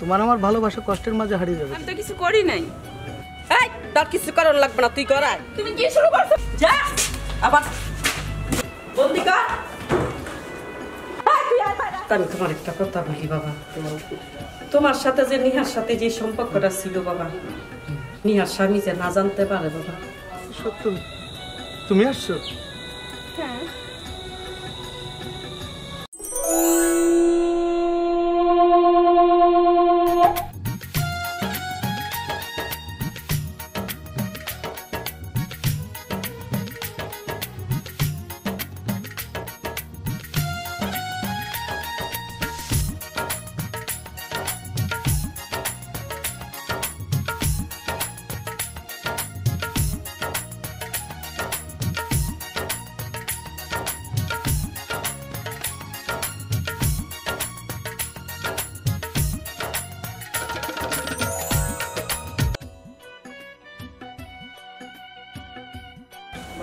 তোমার আমার ভালোবাসা কষ্টের মাঝে হারিয়ে যাবে। আমি তো কিছু করি নাই। এই তোর কিছু করার লাগবে না, তুই করাই। তুমি কি শুরু করছো? যা আবার বন্দি কর। আমি তোমার একটা কথা বলি বাবা, তোমার সাথে যে নিহার সাথে যে সম্পর্কটা ছিল বাবা, নিহার স্বামী যে না জানতে পারে বাবা। সত্য তুমি আসছো? হ্যাঁ।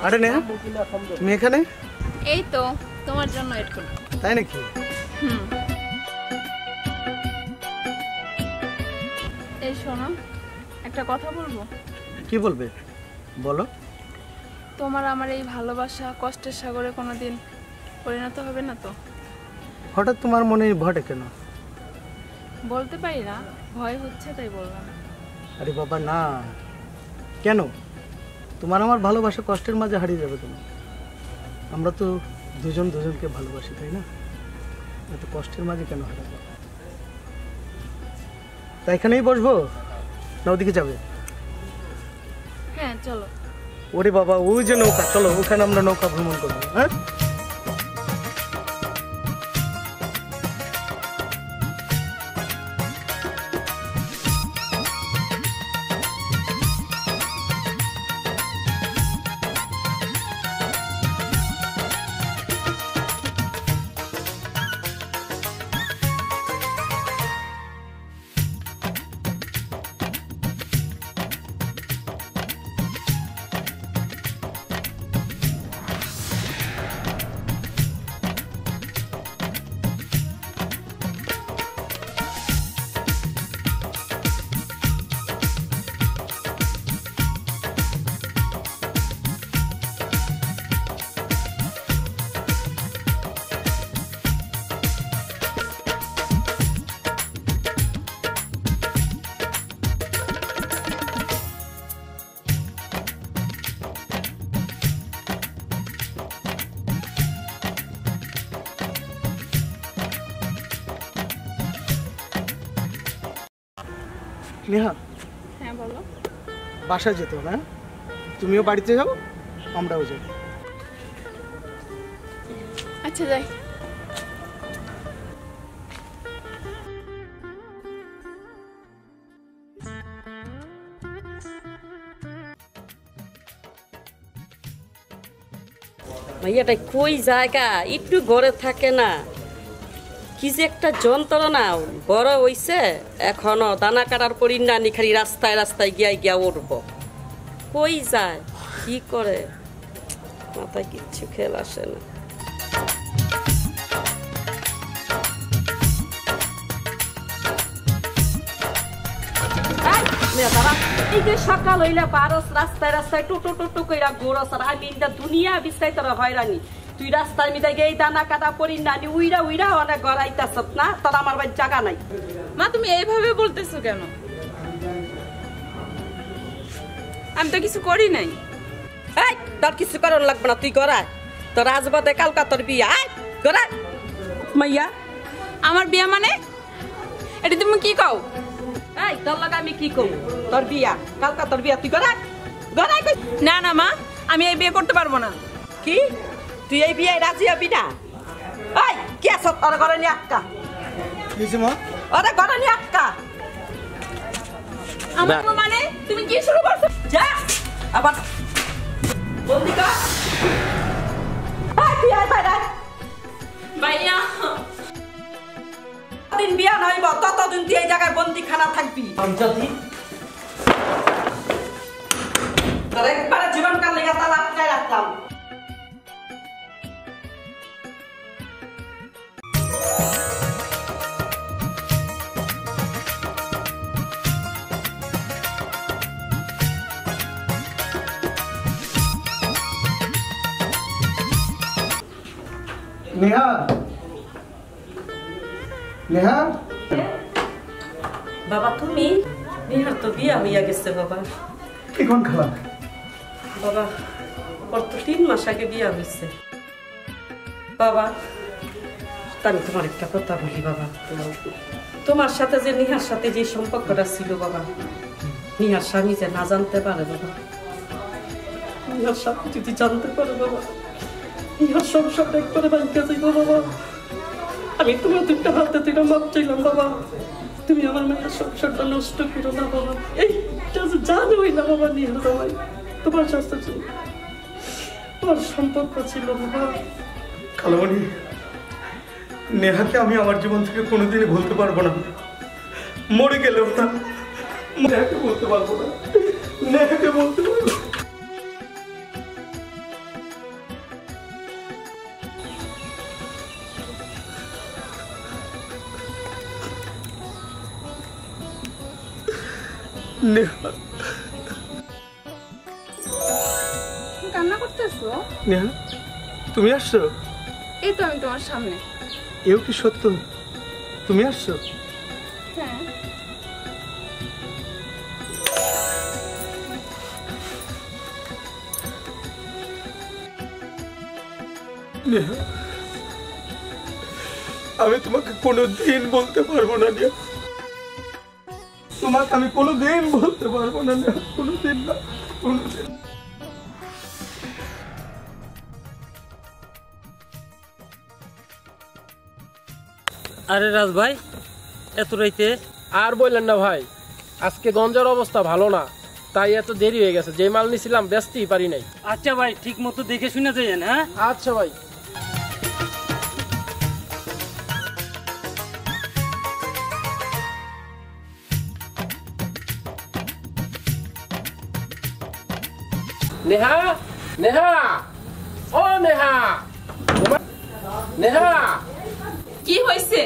আরে নেহা, তুমি এখানে? এই তো তোমার জন্য ওয়েট করব। তাই নাকি? এই শোনো, একটা কথা বলবো। কি বলবে বলো। তোমার আমার এই ভালোবাসা কষ্টের সাগরে কোনোদিন পরিণত হবে না তো? হঠাৎ তোমার মনে ভটে কেন? বলতে পারি না, ভয় হচ্ছে তাই বললাম। আরে বাবা না, কেন? তোমার আমার ভালোবাসা কষ্টের মাঝে হারিয়ে যাবে তুমি। আমরা তো দুজন দুজনকে ভালোবাসি, তাই না? এত কষ্টের মাঝে কেন হারাবো? তা এখানেই বসবো না ওদিকে যাবে? হ্যাঁ চলো। ওরে বাবা, ওই যে নৌকা, চলো ওখানে আমরা নৌকা ভ্রমণ করবো। হ্যাঁ নেহা, হ্যাঁ বলো। বাসায় যেতে হবে। হ্যাঁ, তুমিও বাড়িতে যাও, আমরাও যাই। আচ্ছা যাই। ভাইয়াটা কই জায়গা, একটু ঘরে থাকে না, কি যে একটা যন্ত্রণা। বড় হইছে এখনো দানা কাটার পরি নানি খালি রাস্তায় রাস্তায় গিয়া গিয়া উঠব। কই যায়, কি করে, মাথায় কিচ্ছু খেয়াল আসে না। এই যে সকাল হইলে বারস রাস্তায় রাস্তায় টুটু টুটু কইরা ঘোরস, আর আমি দুনিয়া বিস্তাই তোর হয়রানি। তুই রাস্তার মিদে গিয়ে দানা কাটা পরি নানি উইরা উইরা অনেক গড়াইতাছ না, তোর আমার বাড়ির জায়গা নাই। মা তুমি এইভাবে বলতেছো কেন? আমি তো কিছু করি নাই। এই তোর কিছু করার লাগবে না, তুই গড়াই। তোর আজ বাদে কালকা তোর বিয়া। আয় গড়াই মাইয়া। আমার বিয়া মানে? এটা তুমি কি কও? এই তোর লাগা আমি কি কম? তোর বিয়া কালকা, তোর বিয়া, তুই গড়াই গড়াই। না না মা, আমি এই বিয়ে করতে পারবো না। কি তুই এই বিয়ে রাজি হবি না? এই কি আছ তোর ঘরে নিয়ে আক্কা? মা ওরে ঘরে নিয়ে আক্কা। আমার মানে তুমি কি শুরু করছো? যা আবার বন্দি কর। এই তুই আয় বাইরে। ভাইয়া দিন বিয়া নইব ততদিন তুই এই জায়গায় বন্দি খানা থাকবি। যদি তোর একবারে জীবনকাল লেগে তালা আটকায় রাখলাম। নেহা, নেহা, বাবা তুমি নিহার তো বিয়া হইয়া গেছে বাবা। কি কোন খালা? বাবা ওর তো 3 মাস আগে বিয়া হয়েছে বাবা। আমি তোমার একটা কথা বলি বাবা, তোমার সাথে যে নিহার সাথে যে সম্পর্কটা ছিল বাবা, নিহার স্বামী যে না জানতে পারে বাবা, নিহার স্বামী যদি জানতে পারে বাবা, নিহার সংসারটা একবারে ভাঙতে যাইব বাবা। আমি তোমার 2টা হাতে 3টা মাপ চাইলাম বাবা, তুমি আমার মেয়ের সংসারটা নষ্ট করো না বাবা। এইটা যে জানোই না বাবা, নিহার জামাই তোমার সাথে ছিল, তোমার সম্পর্ক ছিল বাবা। খালামণি, নেহাকে আমি আমার জীবন থেকে কোনোদিনই ভুলতে পারবো না, মরে গেলেও না। নেহাকে বলতে পারবো না, নেহাকে বলতে পারবো না। নেহা, কান্না করতেছো? নেহা তুমি আসছো? এই তো আমি তোমার সামনে। এও কি সত্য তুমি আসছো? হ্যাঁ। নেহা, আমি তোমাকে কোনোদিন বলতে পারবো না নেহা, তোমাকে আমি কোনোদিন বলতে পারবো না নেহা, কোনোদিন না, কোনোদিন। আরে রাজ ভাই, এত রাইতে? আর বললেন না ভাই, আজকে গঞ্জের অবস্থা ভালো না, তাই এত দেরি হয়ে গেছে। যে মাল নিছিলাম বেচতেই পারি নাই। আচ্ছা ভাই, ঠিক মতো দেখে শুনে যাইয়েন। হ্যাঁ আচ্ছা ভাই। নেহা, নেহা, ও নেহা, নেহা, কি হয়েছে?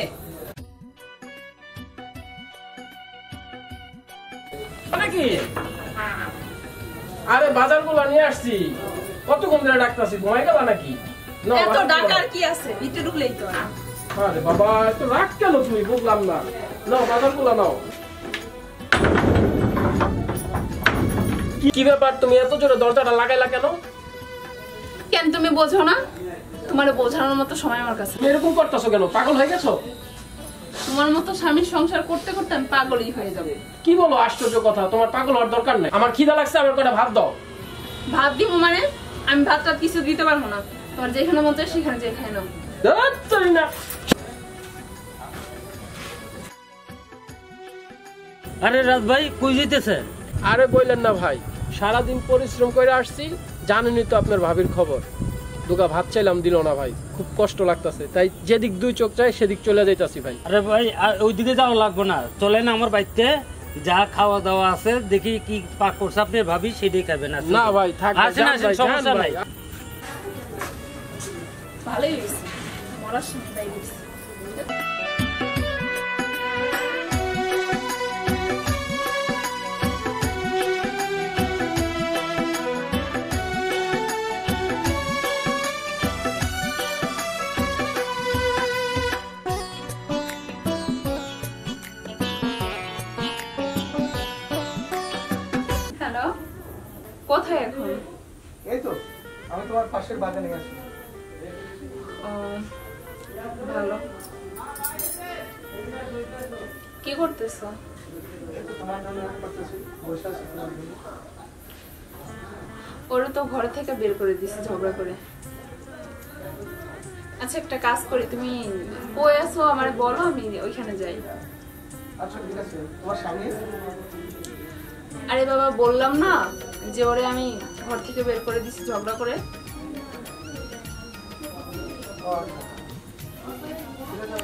নাকি? আরে বাজারগুলো নিয়ে আসছি, কতক্ষণ ধরে ডাকতেছি, ঘুমাই গেল নাকি? নাও, এত বাজারগুলো ডাকার নাও। কি আছে? ভিতরে ঢুকলেই তো। আরে বাবা, এত রাগ কেন তুমি? বুঝলাম না। নাও বাজারগুলো নাও। কি ব্যাপার, তুমি এত জোরে দরজাটা লাগাইলা কেন? কেন তুমি বোঝো না? তোমার বোঝানোর মতো সময় আমার কাছে। তুমি এরকম করতেছো কেন? পাগল হয়ে গেছো? তোমার মতো স্বামীর সংসার করতে করতে আমি পাগলই হয়ে যাবে। কি বলো আশ্চর্য কথা, তোমার পাগল হওয়ার দরকার নেই। আমার খিদা লাগছে, আমার কটা ভাত দাও। ভাত দিব মানে? আমি ভাতটা কিছু দিতে পারবো না। তোমার যেখানে মন চায় সেখানে যেয়ে খাই নাও। ধুত্তরি না। আরে রাজ ভাই, কই যেতেছে? আরে বললেন না ভাই, সারাদিন পরিশ্রম করে আসছি, জানেনই তো আপনার ভাবির খবর। দুগা ভাত চাইলাম, দিল না ভাই, খুব কষ্ট লাগতেছে, তাই যেদিক 2 চোখ চাই সেদিক চলে যাইতাছি ভাই। আরে ভাই, ওইদিকে যাওয়া লাগবে না, চলেন আমার বাড়িতে, যা খাওয়া দাওয়া আছে দেখি কি পাক করছে আপনি ভাবি, সেটাই খাবেন। না ভাই, থাক ভাই, আসেন যান আসেন, ভাই, সমস্যা যান নাই। ভাই। ভালোই হয়েছে, মরার সময় তাই হয়েছে। হ্যালো, কোথায় এখন? এই তো আমি তোমার পাশের বাগানে আছি। ও, ভালো। কি করতেছো? তোমার জন্য ওয়েট করতেছি, বসে আছি তোমার জন্য। ওরা তো ঘর থেকে বের করে দিছে ঝগড়া করে। আচ্ছা একটা কাজ করি, তুমি কই আছো আমার বলো, আমি ওইখানে যাই। আচ্ছা ঠিক আছে, তোমার স্বামী? আরে বাবা, বললাম না যে ওরে আমি ঘর থেকে বের করে দিছি ঝগড়া করে।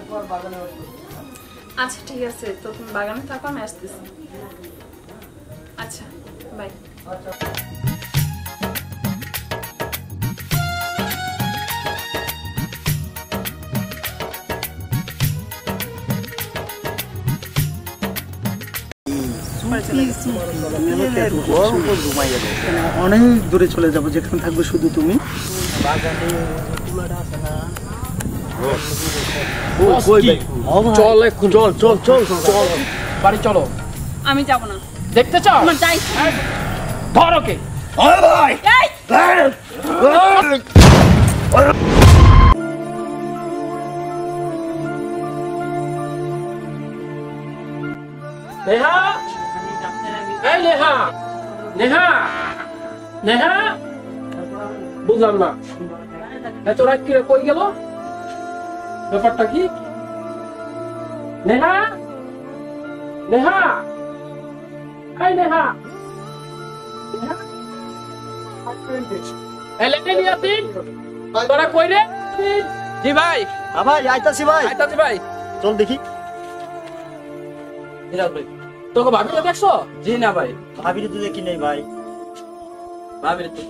তোমার বাগানে আসবো। আচ্ছা ঠিক আছে, তো তুমি বাগানে থাকো, আমি আসতেছি। আচ্ছা বাই। আচ্ছা। অনেক দূরে চলে যাবো, যেখানে থাকবে শুধু তুমি। বাগানে তুলাটা আছে না, চল এখন চল চল চল চল বাড়ি চলো। আমি যাব না। দেখতে চাও? তোমার যাই ধর ওকে। নেহা, এই নেহা, নেহা, নেহা, বুঝলাম না এত রাত কি কই গেল? ব্যাপারটা কি? নেহা, নেহা, এই নেহা, নেহা, এলে নিয়াতি, তোরা কই রে? জি ভাই, ভাই আইতাছি ভাই, আইতাছি ভাই। চল দেখি। তোকে ভাবিটা দেখছো? জি না ভাই, ভাবির তো দেখি নেই ভাই। ভাবির তো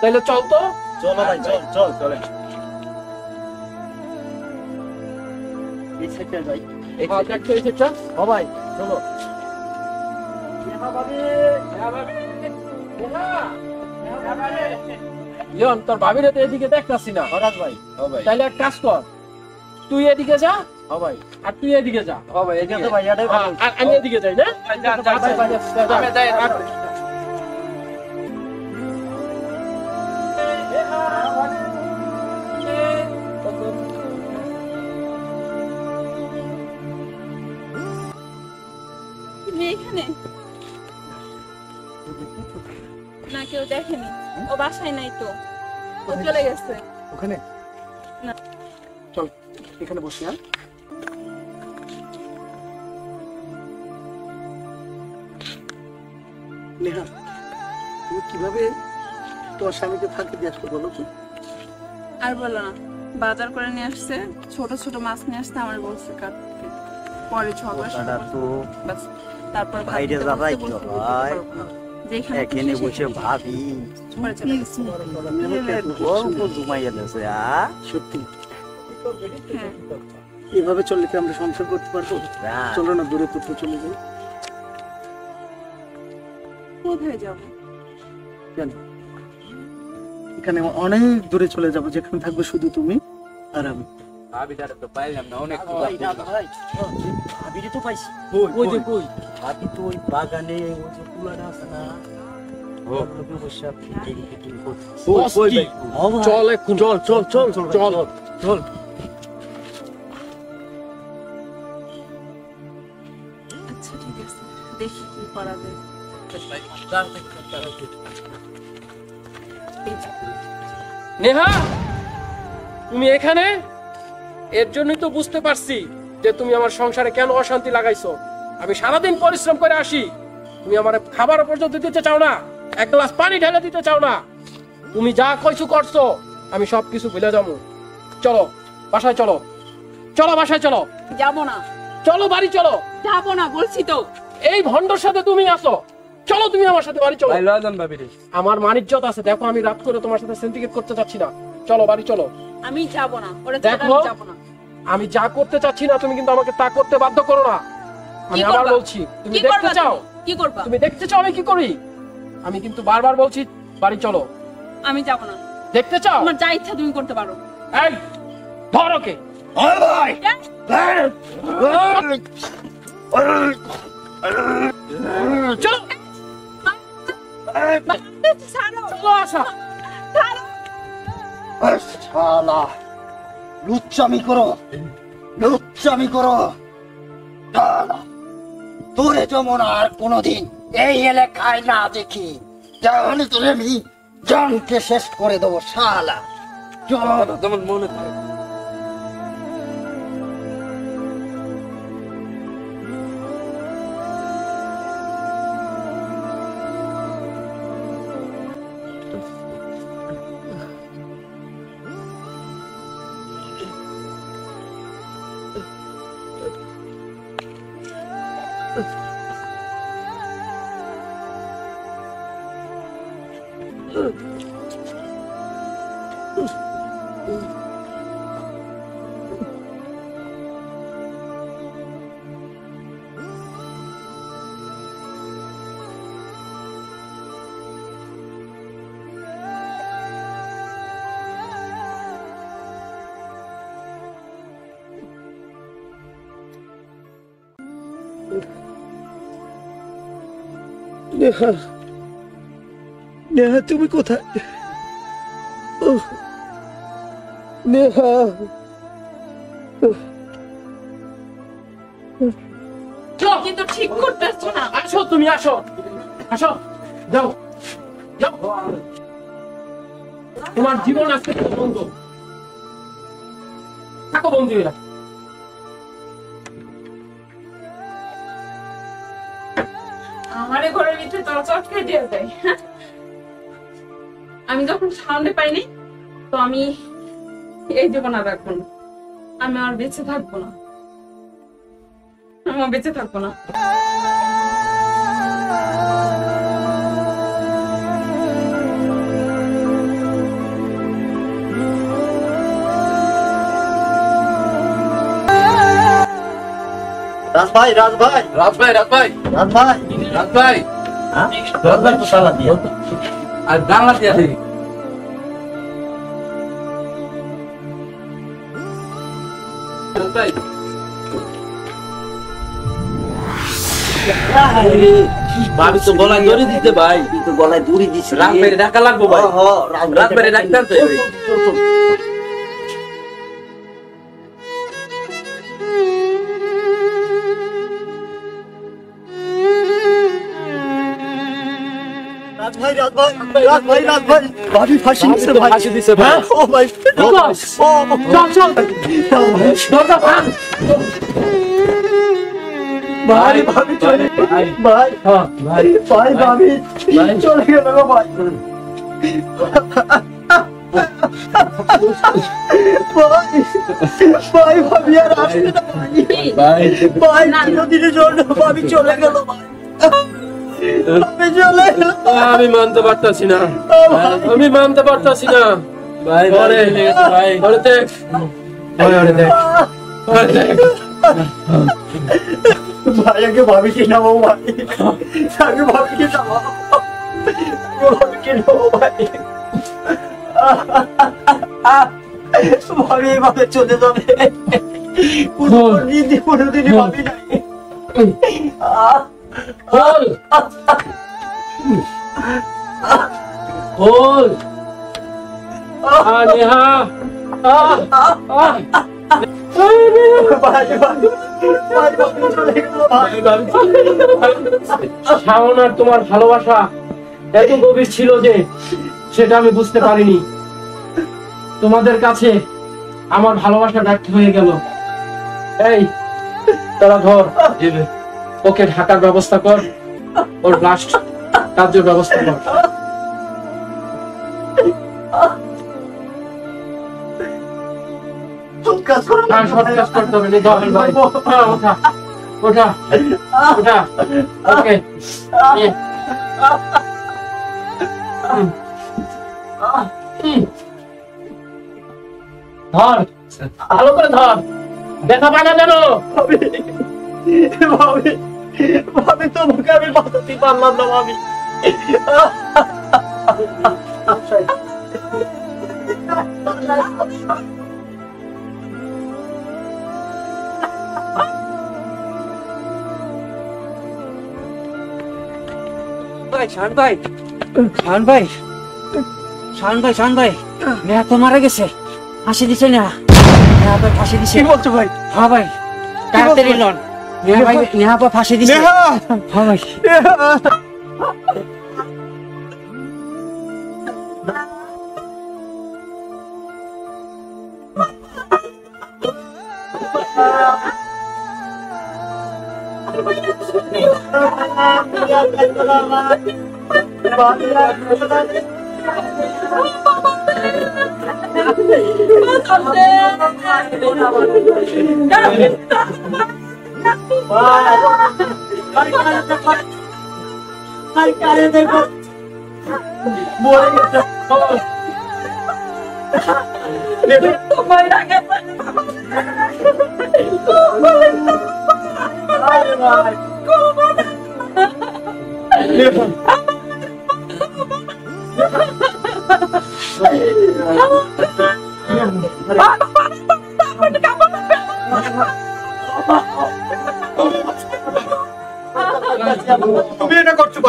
তাইলে চল তো। চলো ভাই, চল চল চলে। এই সাইডে যাই। হ্যাঁ, দেখছো এই সেটটা? ও ভাই চলো। লিওন, তোর ভাবিরে তো এদিকে দেখতাছি না। হরাজ ভাই। ও ভাই, তাইলে এক কাজ কর, তুই এদিকে যা ও ভাই। আর তুই এদিকে যা। ও ভাই, ঠিক আছে ভাই, এটাই ভালো। আর আমি এদিকে যাই না? আমি যাই। তুমি এখানে? না, কেউ দেখেনি। ও বাসায় নাই তো, ও চলে গেছে। ওখানে না। চল এখানে বসি। হ্যাঁ নেহা, তুমি কিভাবে তোমার স্বামীকে ফাঁকি দিয়ে আসতে বলো তো? আর বলো না, বাজার করে নিয়ে আসছে, ছোট ছোট মাছ নিয়ে আসতে, আমার বলছে কাটতে। পরে ঝগড়া শুরু করছে। বাস, তারপর বাইরে ভাবতে যাবাই বসতে তো বসতে হয়। বলতে পারবো না। যেখানে এখানে খুশি বসে সেখানে। ভাবি পরে চলে গেছে। গল্প জুমাইয়া দিয়েছে সত্যি হ্যাঁ, এভাবে চললে কি আমরা সংসার করতে পারবো? চলো না দূরে কোথাও চলে যাই। কোথায় যাবো? কেন? এখানে অনেক দূরে চলে যাবো, যেখানে থাকবে শুধু তুমি আর আমি। ভাবিটারে তো পাইলাম না, অনেক ভাবিরে তো পাইছি। ওই যে কই? ভাবি তো ওই বাগানে ওই যে কুলাটা আছে না, ওগুলোকে বসে ফিটিং ফিটিং করছে। চল এখন চল চল চল চল চল। আচ্ছা ঠিক আছে, দেখি কি করা যায়। এই যে, নেহা, তুমি এখানে? এর জন্যই তো বুঝতে পারছি যে তুমি আমার সংসারে কেন অশান্তি লাগাইছো। আমি সারাদিন পরিশ্রম করে আসি, তুমি আমার খাবার পর্যন্ত দিতে চাও না, এক গ্লাস পানি ঢেলে দিতে চাও না। তুমি যা কইছো করছো, আমি সবকিছু ভুলে যাবো। চলো বাসায় চলো, চলো বাসায় চলো, যাবো না, চলো বাড়ি চলো। যাবো না বলছি তো। এই ভন্ডর সাথে তুমি আসো, চলো তুমি আমার সাথে বাড়ি চলো। ভাই লয় যান ভাবিরে। আমার মানিজ্যত আছে, দেখো আমি রাত করে তোমার সাথে সিন্ডিকেট করতে চাচ্ছি না। চলো বাড়ি চলো। আমি যাবো না, ওরা ছাড়া দেখো, আমি যাবো না। আমি যা করতে চাচ্ছি না তুমি কিন্তু আমাকে তা করতে বাধ্য করো না। আমি কি আবার করবা? বলছি, তুমি কি দেখতে করবা চাও? তুমি? কি করবা? তুমি দেখতে চাও আমি কি করি? আমি কিন্তু বারবার বলছি বাড়ি চলো। আমি যাবো না। দেখতে চাও? তোমার যা ইচ্ছা তুমি করতে পারো। এই ধর ওকে। চলো ছাড়ো, চলো আসা। ছাড়ো। শালা লুচ্চামি করো, লুচ্চামি করো। শালা তোরে যেমন আর কোনোদিন এই এলাকায় না দেখি, তাহলে তোরে আমি জানকে শেষ করে দেবো। শালা চল। যেমন মনে থাকে। নেহা, নেহা তুমি কোথায়? উহ, নেহা, কিন্তু ঠিক করতেছ না। আসো তুমি, আসো আসো, যাও যাও, তোমার জীবন আজকে বন্ধ, থাকো বন্ধু। এরা আমারে ঘরের ভিতরে তোরা চটকে দিয়ে দেয়। আমি যখন সামনে পাইনি তো আমি এই জীবন আর রাখবো না, আমি আর বেঁচে থাকবো না, আমি আর বেঁচে থাকবো না। রাজ ভাই, রাজ ভাই, রাজ ভাই, রাজ ভাই, রাজ ভাই, রাজ ভাই, দরজার তো তালা দিয়া। আর জানলা দিয়ে দিই। রাজ ভাই, ভাবি তো গলায় দড়ি দিতে ভাই, তুই তো গলায় দড়ি দিছিস। রাগ মেরে ডাকা লাগবো ভাই, রাগ মেরে ডাকতে আনতে হবে। রাজ ভাই, রাজ ভাই, রাজ ভাই, রাজ ভাই, ভাবি ফাঁসি দিছে ভাই। ফাঁসি দিছে ভাই। ও ভাই, ও, দরজা ভাঙ। ভাই, ভাবি চলে গেল। ভাই, ভাই, ভাই, ভাবি চলে গেল গো ভাই। ভাই, ভাবি আর আসবে না ভাই। ভাই, চিরদিনের জন্য ভাবি চলে গেল ভাই। ভাবি চলে গেল। আমি মানতে পারতাছি না, আমি মানতে পারতাছি না ভাই, ঘরে, ভাই, ঘরে দেখ, ঘরে দেখ, ঘরে দেখ। ভাই, আগে ভাবিকে নামো ভাই, আগে ভাবিকে নামো, আগে ভাবিকে নামো ভাই। ভাবি এইভাবে চলে যাবে, কোনোদিনই ভাবি নাই। খোল, খোল, নেহা, ভাই, ভাই, ভাই, ভাবি চলে গেল ভাই। শাওন আর তোমার ভালোবাসা এত গভীর ছিল যে সেটা আমি বুঝতে পারিনি। তোমাদের কাছে আমার ভালোবাসা ব্যর্থ হয়ে গেল। এই তারা ধর, ওকে ঢাকার ব্যবস্থা কর, ওর লাস্ট কার্যের ব্যবস্থা কর। কাজ করো না, হ্যাঁ, সব কাজ করতে হবে। ধর ভাই, হ্যাঁ, ওঠা ওঠা ওঠা, ওকে নে। ধর, ভালো করে ধর, ব্যথা পায় না যেন। ভাবি, ভাবি, ভাবি তোমাকে আমি বাঁচাতে পারলাম না ভাবি। ভাই, শান ভাই, শান ভাই, শান ভাই, শান ভাই, নেহা তো মারা গেছে, ফাঁসি দিছে না, নেহা ভাই ফাঁসি দিছে। কি বলছো ভাই? হ্যাঁ ভাই, তাড়াতাড়ি লন, নেহা ভাই, নেহা ভাই ফাঁসি দিছে। নেহা! হ্যাঁ ভাই। তুমি এটা করছো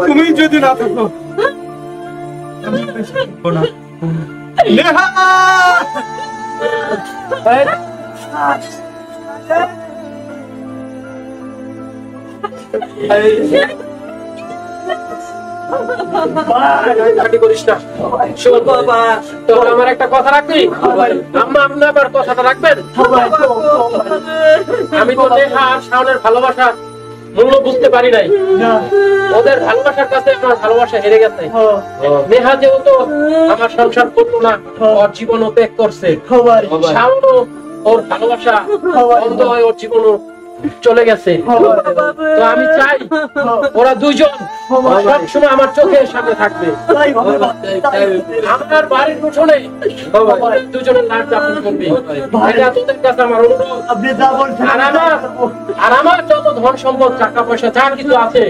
তুমি যদি না থাকো আমি বেঁচে থাকবো না। নেহা! কাটি করিস না। শোন বাবা, তোর আমার একটা কথা রাখবি? আম্মা আপনি আবার কথাটা রাখবেন? আমি তো নেহা আর শাওনের ভালোবাসা মূল্য বুঝতে পারি নাই। ওদের ভালোবাসার কাছে আমার ভালোবাসা হেরে গেছে। নেহা যেহেতু আমার সংসার করতো না, ওর জীবন ও ত্যাগ করছে। শাওনও ওর ভালোবাসা বন্ধ হয়ে ওর জীবনও চলে গেছে। তো আমি চাই ওরা দুইজন সবসময় আমার চোখের সামনে থাকবে। আমার বাড়ির উঠোনে দুজনের লাশ দাফন করবে, এটা তোদের কাছে আমার অনুরোধ। আর আমার যত ধন সম্পদ টাকা পয়সা যা কিছু আছে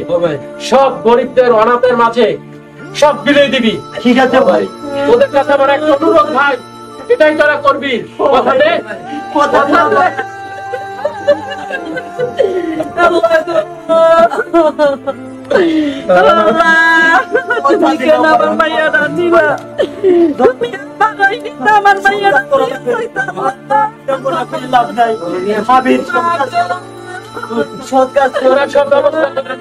সব গরিবদের অনাথের মাঝে সব বিলিয়ে দিবি। ঠিক আছে ভাই, তোদের কাছে আমার একটা অনুরোধ ভাই, এটাই তোরা করবি। কথা দে, কথা দে। লাভ নাই, তোরা সব ব্যবস্থা করে